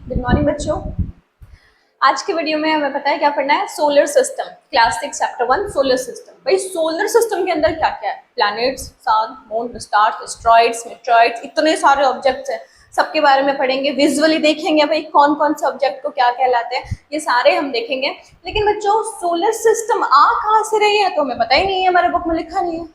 Good morning बच्चों। आज के वीडियो में हमें पता है क्या पढ़ना है। Solar system, class 6 chapter 1 solar system. भाई सोलर सिस्टम के अंदर क्या क्या है? प्लैनेट्स, सन, मून, स्टार्स, एस्ट्रॉइड्स, मेट्रॉइड्स, इतने सारे ऑब्जेक्ट्स हैं। सबके बारे में पढ़ेंगे, विजुअली देखेंगे भाई कौन कौन से ऑब्जेक्ट को क्या कहलाते हैं, ये सारे हम देखेंगे। लेकिन बच्चों सोलर सिस्टम आ कहाँ से रही है तो हमें पता ही नहीं है, हमारे बुक में लिखा नहीं है।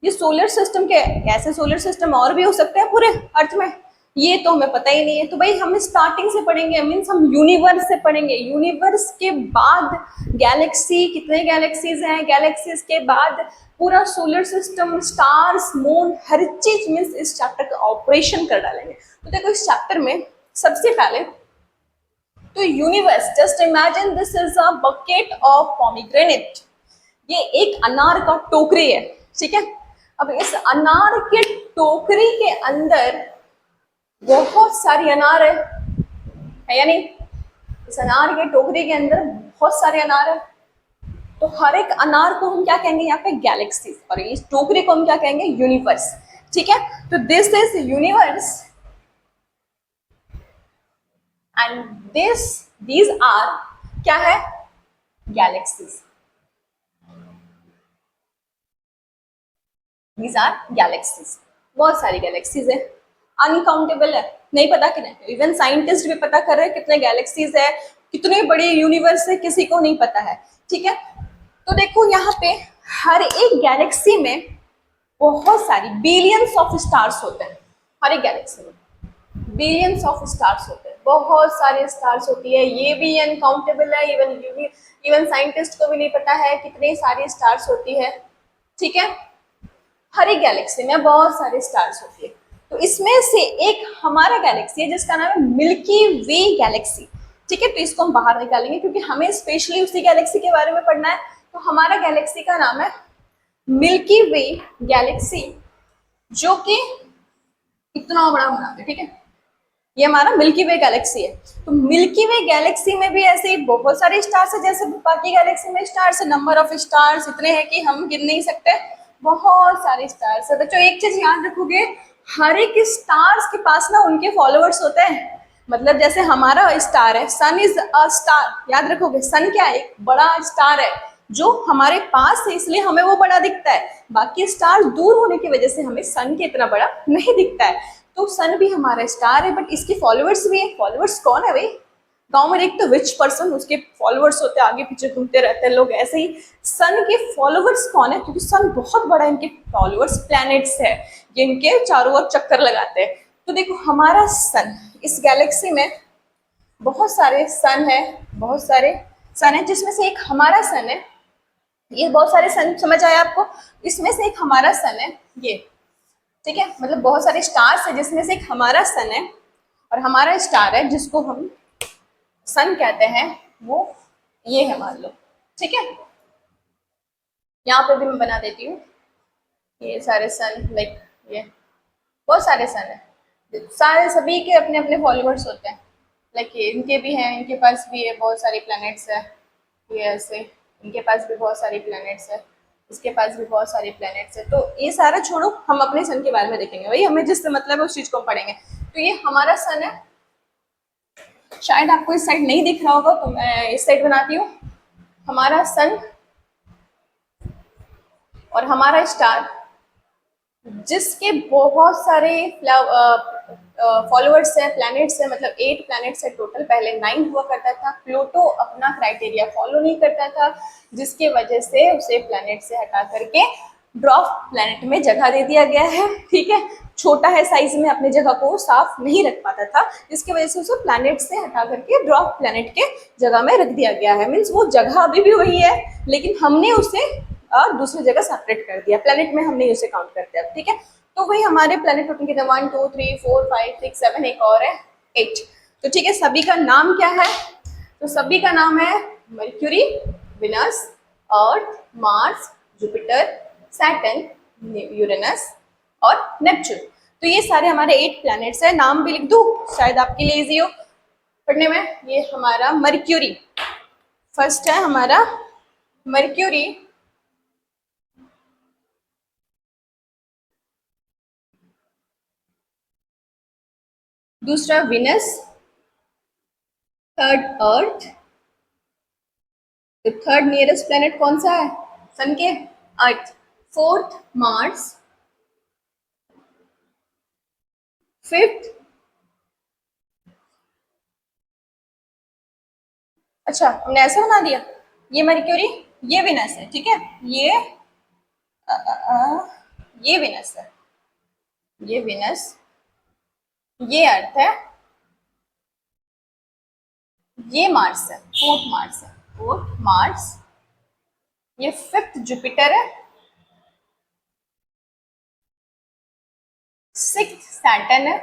ये सोलर सिस्टम के ऐसे सोलर सिस्टम और भी हो सकते हैं पूरे अर्थ में, ये तो हमें पता ही नहीं है। तो भाई हम स्टार्टिंग से पढ़ेंगे, मीन्स हम यूनिवर्स से पढ़ेंगे। यूनिवर्स के बाद गैलेक्सी, कितने गैलेक्सीज हैं, गैलेक्सीज के बाद पूरा सोलर सिस्टम, स्टार्स, मून, हर चीज मीन्स इस चैप्टर का ऑपरेशन कर डालेंगे। तो देखो इस चैप्टर में सबसे पहले तो universe, just imagine this is a bucket of pomegranate. ये एक अनार का टोकरी है, ठीक है। अब इस अनार के टोकरी के अंदर बहुत सारी अनार है या नहीं? इस अनार के टोकरी के अंदर बहुत सारे अनार है। तो हर एक अनार को हम क्या कहेंगे यहाँ पे? गैलेक्सी। और इस टोकरी को हम क्या कहेंगे? यूनिवर्स, ठीक है। तो this is universe and these are क्या है? गैलेक्सीज। These are galaxies. बहुत सारी गैलेक्सीज है, अनकाउंटेबल है, नहीं पता कि नहीं। इवन साइंटिस्ट भी पता कर रहे हैं कितने गैलेक्सीज है, कितने बड़े यूनिवर्स है, किसी को नहीं पता है, ठीक है। तो देखो यहाँ पे हर एक गैलेक्सी में बहुत सारी बिलियंस ऑफ स्टार्स होते हैं। हर एक गैलेक्सी में बिलियंस ऑफ स्टार्स होते हैं, बहुत सारे स्टार्स होती है। ये भी अनकाउंटेबल है, इवन साइंटिस्ट को भी नहीं पता है कितने सारी स्टार्स होती है, ठीक है। हर एक गैलेक्सी में बहुत सारे स्टार्स होती है। तो इसमें से एक हमारा गैलेक्सी है जिसका नाम है मिल्की वे गैलेक्सी, ठीक है। तो इसको हम बाहर निकालेंगे क्योंकि हमें स्पेशली उसी गैलेक्सी के बारे में पढ़ना है। तो हमारा गैलेक्सी का नाम है मिल्की वे गैलेक्सी, जो कि इतना बड़ा बना है, ठीक है। ये हमारा मिल्की वे गैलेक्सी है। तो मिल्की वे गैलेक्सी में भी ऐसे ही बहुत सारे स्टार्स है, जैसे बाकी गैलेक्सी में स्टार्स है। नंबर ऑफ स्टार्स इतने हैं कि हम गिन नहीं सकते, बहुत सारे स्टार्स है। बच्चों एक चीज याद रखोगे, हर एक स्टार्स के पास ना उनके फॉलोअर्स होते हैं। मतलब जैसे हमारा स्टार है, सन इज अ स्टार, याद रखोगे सन क्या है? एक बड़ा स्टार है जो हमारे पास है, इसलिए हमें वो बड़ा दिखता है। बाकी स्टार दूर होने की वजह से हमें सन के इतना बड़ा नहीं दिखता है। तो सन भी हमारा स्टार है, बट इसके फॉलोअर्स भी है। फॉलोअर्स कौन है भाई? गांव में देखते रिच पर्सन, उसके फॉलोअर्स होते हैं, आगे पीछे घूमते रहते हैं लोग, ऐसे ही सन के फॉलोअर्स कौन है? क्योंकि सन बहुत बड़ा है, इनके फॉलोअर्स प्लैनेट्स है, ये इनके चारों ओर चक्कर लगाते हैं। तो देखो हमारा सन, इस गैलेक्सी में बहुत सारे सन है, बहुत सारे सन है, जिसमें से एक हमारा सन है। ये बहुत सारे सन समझ आया आपको? इसमें से एक हमारा सन है ये, ठीक है। मतलब बहुत सारे स्टार्स है जिसमें से एक हमारा सन है, और हमारा स्टार है जिसको हम सन कहते हैं, वो ये है मान लो, ठीक है। यहाँ पे भी मैं बना देती हूँ, ये सारे सन, लाइक ये बहुत सारे सन है, सारे सभी के अपने अपने फॉलोअर्स होते हैं। लाइक ये इनके भी हैं, इनके पास भी है बहुत सारे प्लैनेट्स है, ये ऐसे इनके पास भी बहुत सारे प्लैनेट्स है, इसके पास भी बहुत सारे प्लैनेट्स है। तो ये सारा छोड़ो, हम अपने सन के बारे में देखेंगे, भाई हमें जिससे मतलब है उस चीज को हम पढ़ेंगे। तो ये हमारा सन है, शायद आपको इस साइड नहीं दिख रहा होगा तो मैं इस साइड बनाती हूँ। हमारा सन और हमारा स्टार, जिसके बहुत सारे फॉलोअर्स है, प्लैनेट्स है, मतलब 8 प्लैनेट्स है टोटल। पहले 9 हुआ करता था। प्लूटो अपना क्राइटेरिया फॉलो नहीं करता था, जिसके वजह से उसे प्लैनेट से हटा करके ड्वार्फ प्लैनेट में जगह दे दिया गया है, ठीक है। छोटा है साइज में, अपनी जगह को साफ नहीं रख पाता था, जिसकी वजह से उसे प्लैनेट से हटा करके ड्वार्फ प्लैनेट के जगह में रख दिया गया है। मीन्स वो जगह अभी भी वही है, लेकिन हमने उसे दूसरी जगह सेपरेट कर दिया। प्लेनेट में हम नहीं उसे काउंट करते अब, ठीक है। तो वही हमारे प्लेनेट टोटल कितने? 1 2 3 4 5 6 7, एक और है 8। तो ठीक है, सभी का नाम क्या है? तो सभी का नाम है मर्क्यूरी, विनस, अर्थ, मार्स, जुपिटर, सैटर्न, यूरेनस और नेपच्यून। तो ये सारे हमारे 8 प्लैनेट्स है। नाम भी लिख दूं शायद आपके लिए इजी हो पढ़ने में। ये हमारा मर्क्यूरी फर्स्ट है, हमारा मर्क्यूरी। दूसरा विनस, थर्ड अर्थ, तो थर्ड नियरेस्ट प्लेनेट कौन सा है सन के? अर्थ। फोर्थ मार्स, फिफ्थ, अच्छा हमने ऐसा बना दिया, ये मर्क्यूरी, ये विनस है, ठीक है, ये अ, अ, ये विनस है, ये विनस, ये अर्थ है, ये मार्स है, फोर्थ मार्स है, फोर्थ मार्स, ये फिफ्थ जुपिटर है, सिक्स्थ सैटर्न है,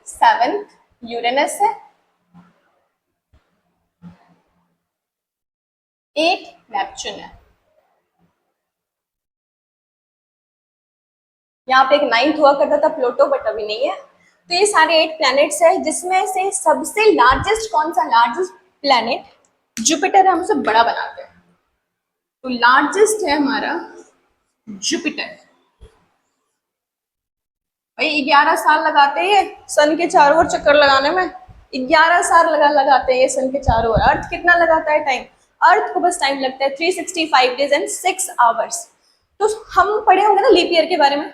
सेवेंथ यूरेनस है, एट नेपच्यून है। यहाँ पे एक नाइन्थ हुआ करता था प्लूटो, बट अभी नहीं है। तो ये सारे 8 प्लैनेट्स है, जिसमें से सबसे लार्जेस्ट कौन सा? लार्जेस्ट प्लैनेट जुपिटर है, हम उसे बड़ा बनाते हैं, तो लार्जेस्ट है हमारा जुपिटर। भाई 11 साल लगाते हैं सन के चारों ओर चक्कर लगाने में, 11 साल लगाते हैं ये सन के चारों ओर। अर्थ कितना लगाता है टाइम? अर्थ को बस टाइम लगता है 365 डेज एंड 6 आवर्स। तो हम पढ़े होंगे ना लीप ईयर के बारे में,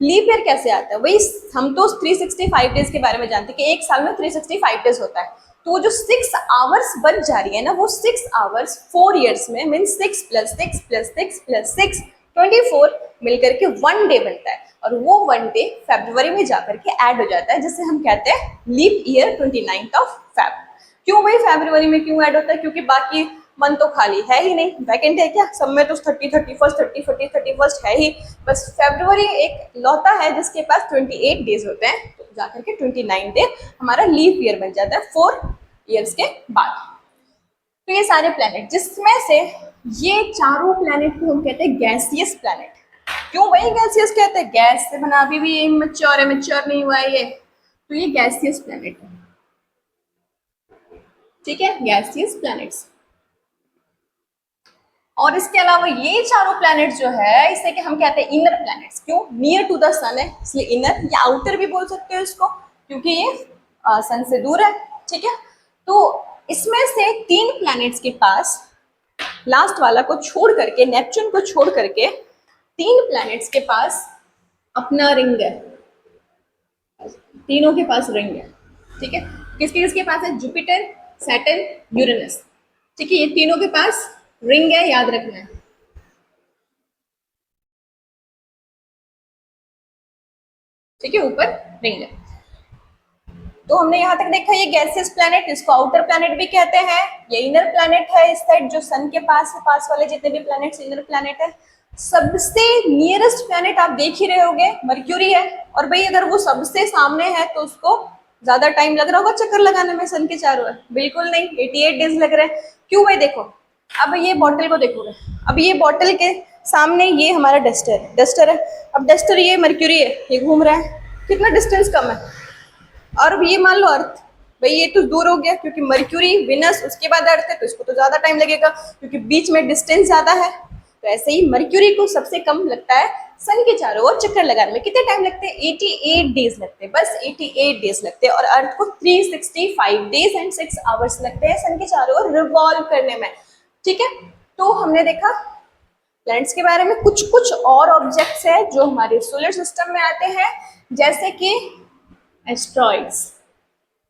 लीप ईयर कैसे आता है? वही हम तो 365 डेज के बारे में जानते हैं कि एक साल में 365 डेज होता है, तो वो जो 6 आवर्स बन जा रही है ना, वो 6 आवर्स 4 ईयर्स में मीन 6 + 6 + 6 + 6 24 मिलकर के 1 डे बनता है, और वो 1 डे फरवरी में जाकर के ऐड हो जाता है, जिसे हम कहते हैं लीप ईयर 29 फेब। क्यों भाई फरवरी में क्यों ऐड होता है? क्योंकि बाकी मन तो खाली है ही नहीं, वैकेंट है क्या सब में? तो 30, 31, 30, 40, 31 है ही, बस फरवरी एक लौता है जिसके पास 28 डेज होते हैं, तो जाकर के 29 डे हमारा लीप ईयर बन जाता है 4 ईयर्स के बाद। तो ये सारे प्लैनेट, जिसमें से ये चारों प्लैनेट को हम कहते हैं गैसियस प्लैनेट। क्यों भाई गैसियस कहते हैं? गैस से बना, अभी भी ये इमेच्योर है, मैच्योर नहीं हुआ है ये, तो ये गैसियस प्लैनेट है, ठीक है, गैसियस प्लैनेट्स। और इसके अलावा ये चारों प्लैनेट जो है, इसे कि हम कहते हैं इनर प्लैनेट्स। क्यों? नियर टू द सन है इसलिए इनर, या आउटर भी बोल सकते हो इसको, क्योंकि ये सन से दूर है, ठीक है। तो इसमें से 3 प्लैनेट्स के पास, लास्ट वाला को छोड़ करके, नेपच्यून को छोड़ करके, 3 प्लैनेट्स के पास अपना रिंग है, तीनों के पास रिंग है, ठीक है। किसके किसके पास है? जुपिटर, सैटर्न, यूरेनस, ठीक है, ये तीनों के पास रिंग है, याद रखना है, ठीक है, ऊपर रिंग है। तो हमने यहाँ तक देखा ये गैसियस प्लैनेट, इसको आउटर प्लैनेट भी कहते हैं, ये इनर प्लैनेट है, इस साइड जो सन के पास है, पास वाले जितने भी प्लैनेट्स इनर प्लैनेट है। सबसे नियरेस्ट प्लैनेट आप देख ही रहे होंगे मर्क्यूरी है, और भाई अगर वो सबसे सामने है तो उसको ज्यादा टाइम लग रहा होगा चक्कर लगाने में सन के चारों ओर? बिल्कुल नहीं, 88 डेज लग रहे हैं। क्यों भाई? देखो अब ये बॉटल को देखोगे, अब ये बॉटल के सामने ये हमारा डस्टर है, अब डस्टर ये मर्क्यूरी है, ये घूम रहा है, कितना डिस्टेंस कम है। और अब ये मान लो अर्थ, भाई ये तो दूर हो गया क्योंकि मर्क्यूरी, विनस, उसके बाद अर्थ है, तो इसको तो ज्यादा टाइम लगेगा क्योंकि बीच में डिस्टेंस ज्यादा है। तो ऐसे ही मर्क्यूरी को सबसे कम लगता है सन के चारों ओर चक्कर लगाने में। कितने टाइम लगते हैं? 88 डेज लगते हैं, बस 88 डेज लगते हैं। और अर्थ को 365 डेज एंड 6 आवर्स लगते हैं सन के चारों ओर रिवॉल्व करने में, ठीक है। तो हमने देखा प्लैनेट्स के बारे में। कुछ कुछ और ऑब्जेक्ट्स है जो हमारे सोलर सिस्टम में आते हैं, जैसे कि एस्ट्रॉइड्स।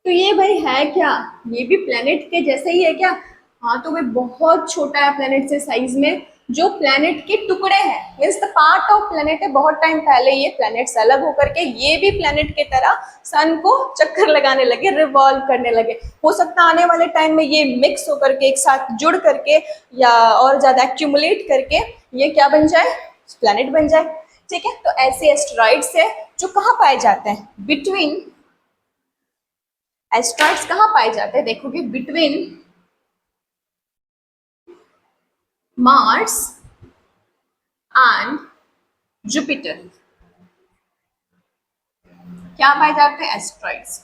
तो ये भाई है क्या? ये भी प्लेनेट के जैसे ही है क्या? हाँ, तो भाई बहुत छोटा है प्लेनेट से साइज में, जो प्लेनेट के टुकड़े हैं, means the part of planet है। बहुत टाइम पहले ये प्लैनेट्स अलग होकर के ये भी प्लेनेट के तरह सन को चक्कर लगाने लगे, रिवॉल्व करने लगे। हो सकता है आने वाले टाइम में ये मिक्स होकर के एक साथ जुड़ करके या और ज्यादा एक्यूमुलेट करके ये क्या बन जाए? प्लेनेट बन जाए, ठीक है। तो ऐसे एस्टेरॉइड्स है जो कहाँ पाए जाते हैं? बिटवीन, एस्टेरॉइड्स कहाँ पाए जाते हैं? देखोगे बिटवीन मार्स एंड जुपिटर क्या पाए जाते हैं? एस्टेरॉइड्स,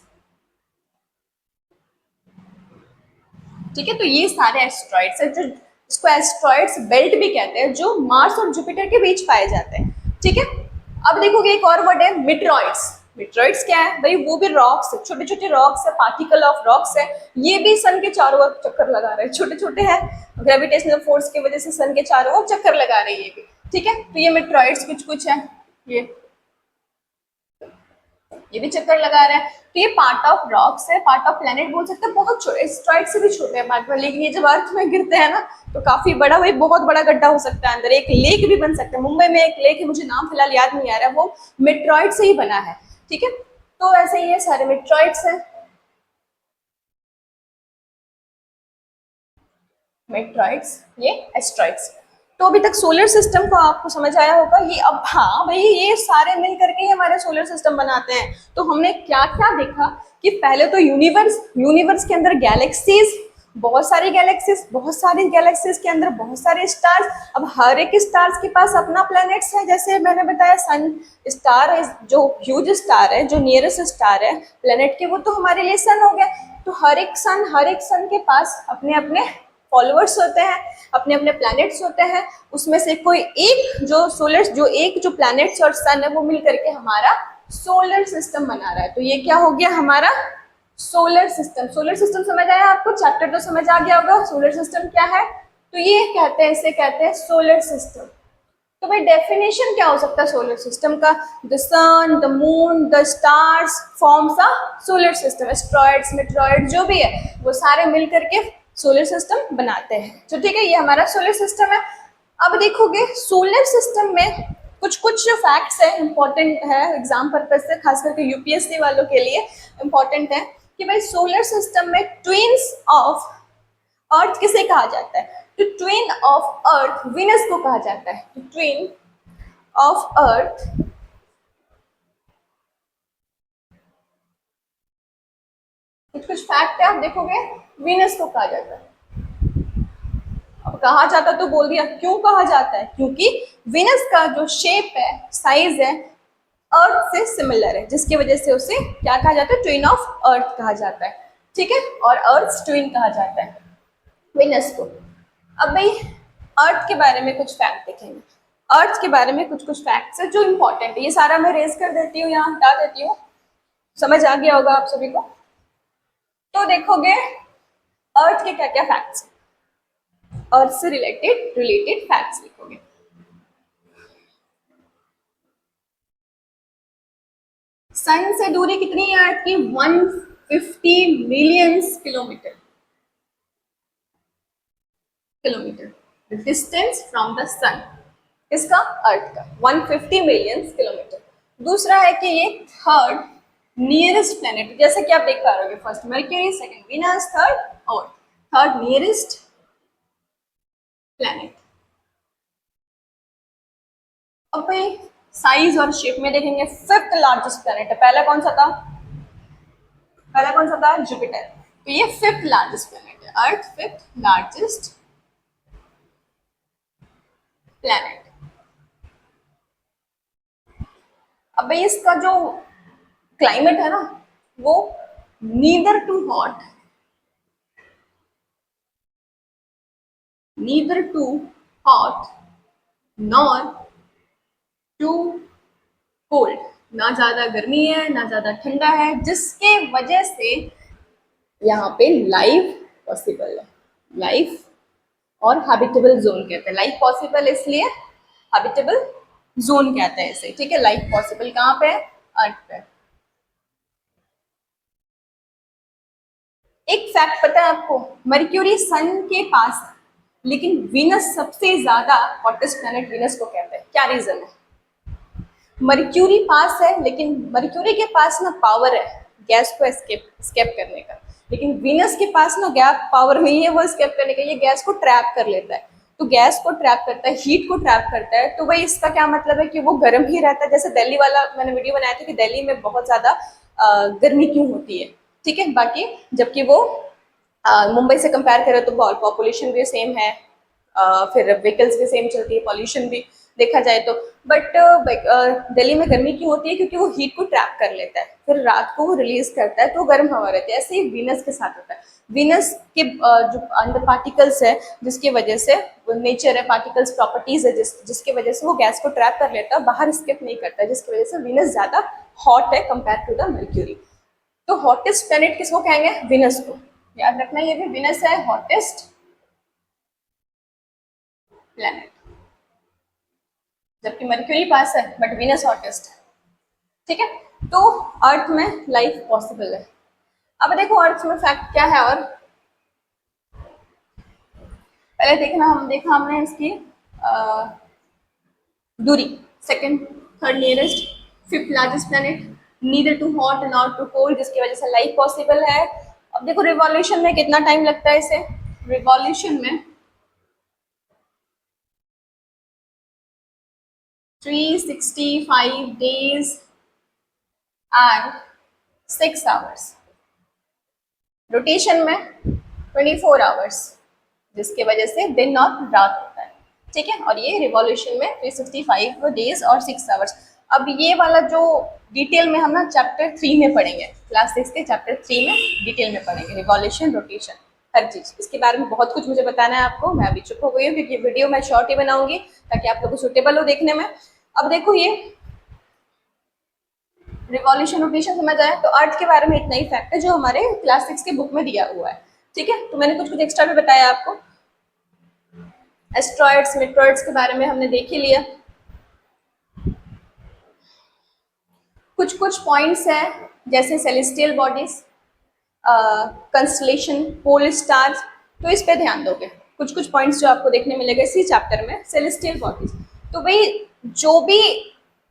ठीक है। तो ये सारे एस्टेरॉइड्स है जो, इसको एस्टेरॉइड्स बेल्ट भी कहते हैं, जो मार्स और जुपिटर के बीच पाए जाते हैं, ठीक है। अब देखोगे एक और वर्ड है मीटरॉइड्स। मेट्रॉइड्स क्या है भाई? वो भी रॉक्स है, छोटे छोटे रॉक्स है, पार्टिकल ऑफ रॉक्स है। ये भी सन के चारों ओर चक्कर लगा रहे हैं, छोटे छोटे हैं, ग्रेविटेशनल फोर्स की वजह से सन के चारों ओर चक्कर लगा रहे हैं ये भी। ठीक है, तो ये मेट्रॉइड्स कुछ कुछ है, ये भी चक्कर लगा रहा है। तो ये पार्ट ऑफ रॉक्स है, पार्ट ऑफ प्लेनेट बोल सकते हैं, बहुत छोटे, एस्ट्रॉइड से भी छोटे हैं पार्ट में। लेकिन ये जब अर्थ में गिरते हैं ना तो काफी बड़ा, वही बहुत बड़ा गड्ढा हो सकता है, अंदर एक लेक भी बन सकता है। मुंबई में एक लेक है, मुझे नाम फिलहाल याद नहीं आ रहा है, वो मेट्रॉइड से ही बना है। ठीक है, तो ऐसे ये सारे मेट्रॉइड्स हैं, मेट्रॉइड्स, ये एस्ट्रॉइड्स। तो अभी तक सोलर सिस्टम को आपको समझ आया होगा। ये अब हाँ भाई, ये सारे मिल करके ही हमारे सोलर सिस्टम बनाते हैं। तो हमने क्या क्या देखा कि पहले तो यूनिवर्स, यूनिवर्स के अंदर गैलेक्सीज, बहुत सारी गैलेक्सीज, बहुत सारी गैलेक्सीज के अंदर बहुत सारे स्टार्स। अब हर एक स्टार्स के पास अपना प्लैनेट्स है, जैसे मैंने बताया सन स्टार है, जो ह्यूज स्टार है, जो नियरेस्ट स्टार है प्लैनेट के, वो तो हमारे लिए सन हो गया। तो हर एक सन के पास अपने अपने फॉलोअर्स होते हैं, अपने अपने प्लैनेट्स होते हैं। उसमें से कोई एक जो एक जो प्लैनेट्स और सन है वो मिल करके हमारा सोलर सिस्टम बना रहा है। तो ये क्या हो गया हमारा सोलर सिस्टम। सोलर सिस्टम समझ आया आपको? चैप्टर तो समझ आ गया होगा सोलर सिस्टम क्या है। तो ये कहते हैं, इसे कहते हैं सोलर सिस्टम। तो भाई डेफिनेशन क्या हो सकता है सोलर सिस्टम का? The sun, the moon, the stars forms a solar system. Asteroids, meteoroid जो भी है वो सारे मिल करके सोलर सिस्टम बनाते हैं। तो ठीक है, ये हमारा सोलर सिस्टम है। अब देखोगे सोलर सिस्टम में कुछ कुछ जो फैक्ट्स है इंपॉर्टेंट है एग्जाम पर्पज से, खास करके यूपीएससी वालों के लिए इंपॉर्टेंट है कि भाई सोलर सिस्टम में ट्विन्स ऑफ अर्थ किसे कहा जाता है? तो ट्विन ऑफ अर्थ विनस को कहा जाता है। तो ट्विन ऑफ अर्थ कुछ कुछ फैक्ट है, आप देखोगे विनस को कहा जाता है। अब कहा जाता तो बोल दिया, क्यों कहा जाता है? क्योंकि विनस का जो शेप है, साइज है, अर्थ से सिमिलर है, जिसकी वजह से उसे क्या कहा जाता है? ट्विन ऑफ अर्थ कहा जाता है। ठीक है, और अर्थ ट्विन कहा जाता है विनस को। अब भाई अर्थ के बारे में कुछ फैक्ट देखेंगे। अर्थ के बारे में कुछ कुछ फैक्ट्स है जो इंपॉर्टेंट है, ये सारा मैं रेज कर देती हूँ, यहाँ हटा देती हूँ, समझ आ गया होगा आप सभी को। तो देखोगे अर्थ के क्या क्या फैक्ट्स, अर्थ से रिलेटेड फैक्ट्स लिखोगे। सन से दूरी कितनी है अर्थ की? 150 million kilometre. Distance from the sun, इसका अर्थ का 150 मिलियन किलोमीटर। दूसरा है कि ये थर्ड नियरेस्ट प्लेनेट, जैसे कि आप देख पा रहे हो, first Mercury, second Venus, third earth, third nearest planet. अब भाई साइज और शेप में देखेंगे, फिफ्थ लार्जेस्ट प्लेनेट है। पहला कौन सा था? पहला कौन सा था? जुपिटर। तो ये फिफ्थ लार्जेस्ट प्लेनेट है, अर्थ फिफ्थ लार्जेस्ट प्लेनेट। अब भाई इसका जो क्लाइमेट है ना, वो neither too hot, neither too hot nor too cold, ना ज्यादा गर्मी है ना ज्यादा ठंडा है, जिसके वजह से यहाँ पे लाइफ पॉसिबल है। लाइफ और हैबिटेबल जोन कहते हैं। लाइफ पॉसिबल इसलिए हैबिटेबल जोन कहते हैं इसे। ठीक है, लाइफ पॉसिबल कहाँ पे है? अर्थ पे। एक फैक्ट पता है आपको, मर्क्यूरी सन के पास है, लेकिन वीनस सबसे ज्यादा हॉटेस्ट प्लैनेट वीनस को कहते हैं। क्या रीजन है? मर्क्यूरी पास है, लेकिन मर्क्यूरी के पास ना पावर है गैस को एस्केप करने का, लेकिन वीनस के पास ना गैस पावर नहीं है वो एस्केप करने का, ये गैस को ट्रैप कर लेता है। तो गैस को ट्रैप करता है, हीट को ट्रैप करता है। तो भाई इसका क्या मतलब है कि वो गर्म ही रहता है। जैसे दिल्ली वाला मैंने वीडियो बनाया था कि दिल्ली में बहुत ज्यादा गर्मी क्यों होती है। ठीक है, बाकी जबकि वो मुंबई से कंपेयर करें तो पॉपुलेशन भी सेम है, फिर व्हीकल्स भी सेम चलती है, पॉल्यूशन भी देखा जाए तो। बट दिल्ली में गर्मी क्यों होती है? क्योंकि वो हीट को ट्रैप कर लेता है, फिर रात को वो रिलीज करता है तो गर्म हवा रहती है। ऐसे ही वीनस के साथ होता है। वीनस के जो अंदर पार्टिकल्स है, जिसकी वजह से नेचर है, पार्टिकल्स प्रॉपर्टीज है, जिसकी वजह से वो गैस को ट्रैप कर लेता है, बाहर स्केप नहीं करता, जिसकी वजह से वीनस ज्यादा हॉट है कंपेयर टू द मर्क्यूरी। तो हॉटेस्ट प्लेनेट किसको कहेंगे? विनस को। याद रखना, ये भी विनस है हॉटेस्ट प्लेनेट, जबकि मर्क्यूरी पास है बट विनस हॉटेस्ट है। ठीक है, तो अर्थ में लाइफ पॉसिबल है। अब देखो अर्थ में फैक्ट क्या है, और पहले देखना, हमने इसकी दूरी, second, third nearest, fifth largest planet, neither too hot not too cold, जिसकी वजह से लाइफ पॉसिबल है। अब देखो रिवॉल्यूशन में कितना टाइम लगता है इसे, रिवॉल्यूशन में 365 days and 6 hours, रोटेशन में 24 आवर्स, जिसके वजह से दिन और रात होता है। ठीक है, और ये रिवॉल्यूशन में 365 डेज और 6 आवर्स। अब ये वाला जो डिटेल में हम ना चैप्टर 3 में पढ़ेंगे, क्लास 6 के चैप्टर 3 में डिटेल में पढ़ेंगे, रिवॉल्यूशन, रोटेशन, हर चीज इसके बारे में बहुत कुछ मुझे बताना है आपको। मैं अभी चुप हो गई हूँ क्योंकि वीडियो मैं शॉर्ट ही बनाऊंगी ताकि आप लोग को सुटेबल हो देखने में। अब देखो ये रिवॉल्यूशन, रोटेशन समझ आया, तो अर्थ के बारे में इतना ही फैक्ट है जो हमारे क्लास 6 के बुक में दिया हुआ है। ठीक है, तो मैंने कुछ कुछ एक्स्ट्रा भी बताया आपको। एस्ट्रॉइड्स, मेट्रॉइड्स के बारे में हमने देख ही लिया। कुछ कुछ पॉइंट्स हैं जैसे सेलेस्टियल बॉडीज, कंस्टलेशन, पोल स्टार्स, तो इस पे ध्यान दोगे। कुछ कुछ पॉइंट्स जो आपको देखने मिलेगा इसी चैप्टर में, सेलेस्टियल बॉडीज। तो भाई जो भी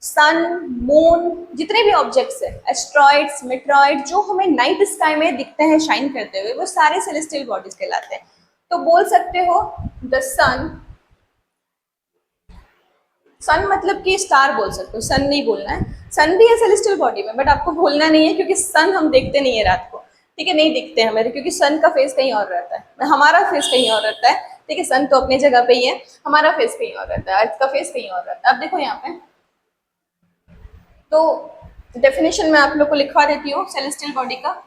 सन, मून, जितने भी ऑब्जेक्ट्स है, एस्ट्रॉइड्स, मेट्रॉइड, जो हमें नाइट स्काई में दिखते हैं शाइन करते हुए, वो सारे सेलेस्टियल बॉडीज कहलाते हैं। तो बोल सकते हो द सन, सन मतलब कि स्टार बोल सकते हो, सन नहीं बोलना है। सन भी है सेलेस्टियल बॉडी में बट आपको बोलना नहीं है क्योंकि सन हम देखते नहीं है रात को। ठीक है, नहीं दिखते हमारे, क्योंकि सन का फेस कहीं और रहता है, हमारा फेस कहीं और रहता है। ठीक है, सन तो अपनी जगह पे ही है, हमारा फेस कहीं और रहता है, अर्थ का फेस कहीं और रहता है। अब देखो यहाँ पे, तो डेफिनेशन में आप लोग को लिखवा देती हूँ सेलेस्टियल बॉडी का।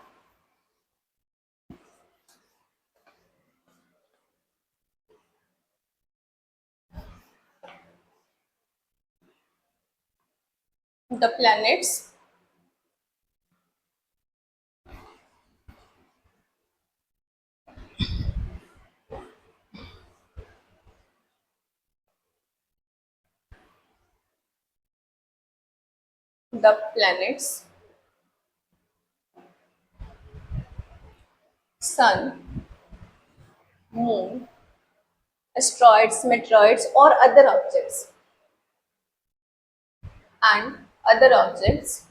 The planets the planets, sun, moon, asteroids, meteoroids or other objects and other objects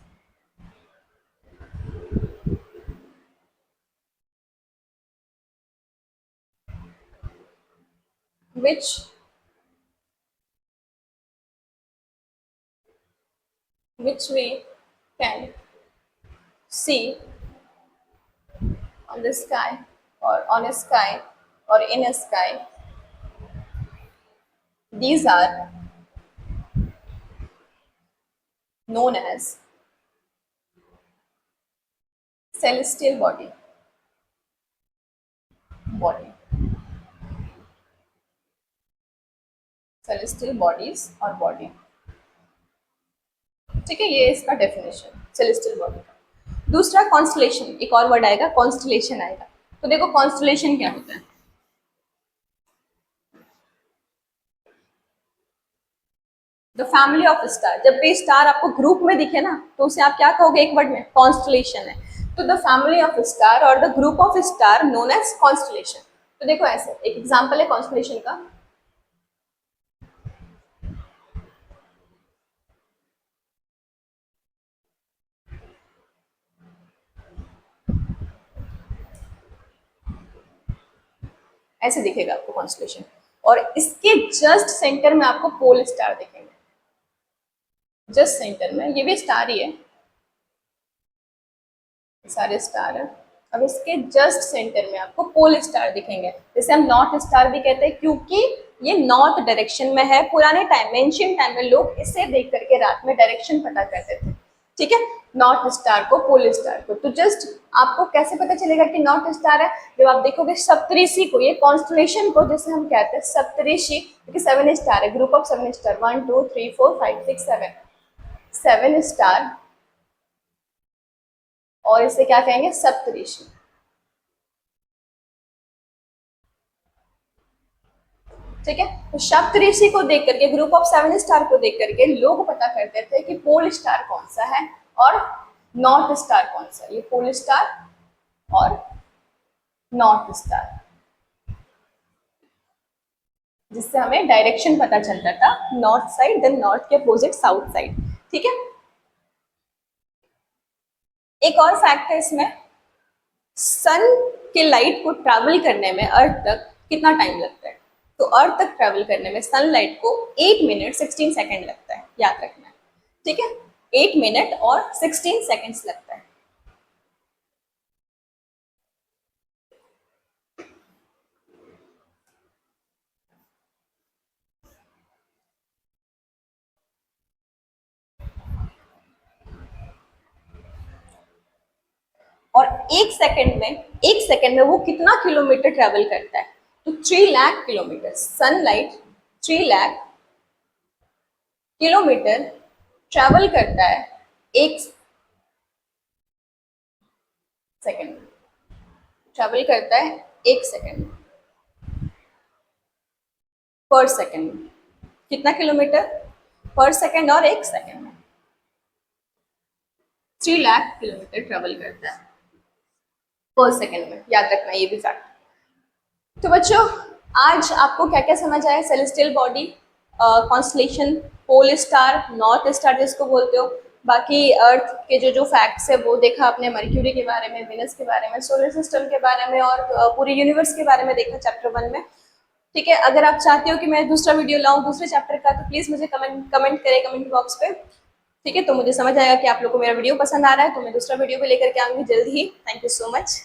which we can see on the sky or on a sky or in a sky. These are known as celestial body, celestial bodies और body। ठीक है, ये इसका definition celestial body का। दूसरा constellation, एक और word आएगा कॉन्स्टलेशन आएगा। तो देखो कॉन्स्टलेशन क्या होता है। द फैमिली ऑफ स्टार, जब भी स्टार आपको ग्रुप में दिखे ना तो उसे आप क्या कहोगे एक वर्ड में? कॉन्स्टलेशन है। तो द फैमिली ऑफ स्टार और the group of star known as constellation. तो देखो ऐसे एक एग्जांपल है कॉन्स्टलेशन का, ऐसे दिखेगा आपको कॉन्स्टलेशन, और इसके जस्ट सेंटर में आपको पोल स्टार दिखेंगे, जस्ट सेंटर में। ये भी स्टार ही है, सारे स्टार है। अब इसके जस्ट सेंटर में आपको पोल स्टार दिखेंगे, जैसे हम नॉर्थ स्टार भी कहते हैं क्योंकि ये नॉर्थ डायरेक्शन में है। पुराने टाइम में, एंशिएंट टाइम में लोग इसे देख करके रात में डायरेक्शन पता करते थे, ठीक है, नॉर्थ स्टार को, पोल स्टार को। तो जस्ट आपको कैसे पता चलेगा कि नॉर्थ स्टार है? जब आप देखोगे सप्तऋषि को, ये कॉन्स्टलेशन को जैसे हम कहते हैं सप्तऋषि, क्योंकि 7 स्टार है, ग्रुप ऑफ 7 स्टार, 1 2 3 4 5 6 7, 7 स्टार, और इसे क्या कहेंगे? सप्तऋषि। ठीक है, तो सप्तऋषि को देख करके, ग्रुप ऑफ 7 स्टार को देख करके लोग पता करते थे कि पोल स्टार कौन सा है और नॉर्थ स्टार कौन सा है। ये पोल स्टार और नॉर्थ स्टार, जिससे हमें डायरेक्शन पता चलता था, नॉर्थ साइड, देन नॉर्थ के अपोजिट साउथ साइड। ठीक है, एक और फैक्ट है इसमें, सन के लाइट को ट्रैवल करने में अर्थ तक कितना टाइम लगता है? तो अर्थ तक ट्रैवल करने में सनलाइट को 8 मिनट 16 सेकेंड लगता है, याद रखना है। ठीक है, 8 मिनट और 16 सेकेंड्स लगता है। और एक सेकंड में वो कितना किलोमीटर ट्रेवल करता है? तो 3 lakh kilometre, sunlight 3 lakh kilometre travel करता है एक सेकंड में, ट्रेवल करता है एक सेकंड पर सेकंड में। कितना किलोमीटर पर सेकंड? और एक सेकंड में 3 लाख किलोमीटर ट्रेवल करता है पर सेकंड में, याद रखना ये भी फैक्ट। तो बच्चों, आज आपको क्या क्या समझ आया? Celestial body, constellation, pole star, north star जिसको बोलते हो, बाकी अर्थ के जो जो फैक्ट्स है वो देखा आपने, मर्क्यूरी के बारे में, वेनस के बारे में, सोलर सिस्टम के बारे में, और पूरे यूनिवर्स के बारे में देखा चैप्टर 1 में। ठीक है, अगर आप चाहते हो कि मैं दूसरा वीडियो लाऊं दूसरे चैप्टर का, तो प्लीज़ मुझे कमेंट करें कमेंट बॉक्स पे। ठीक है, तो मुझे समझ आएगा कि आप लोग को मेरा वीडियो पसंद आ रहा है, तो मैं दूसरा वीडियो भी लेकर के आऊंगी जल्द ही। Thank you so much.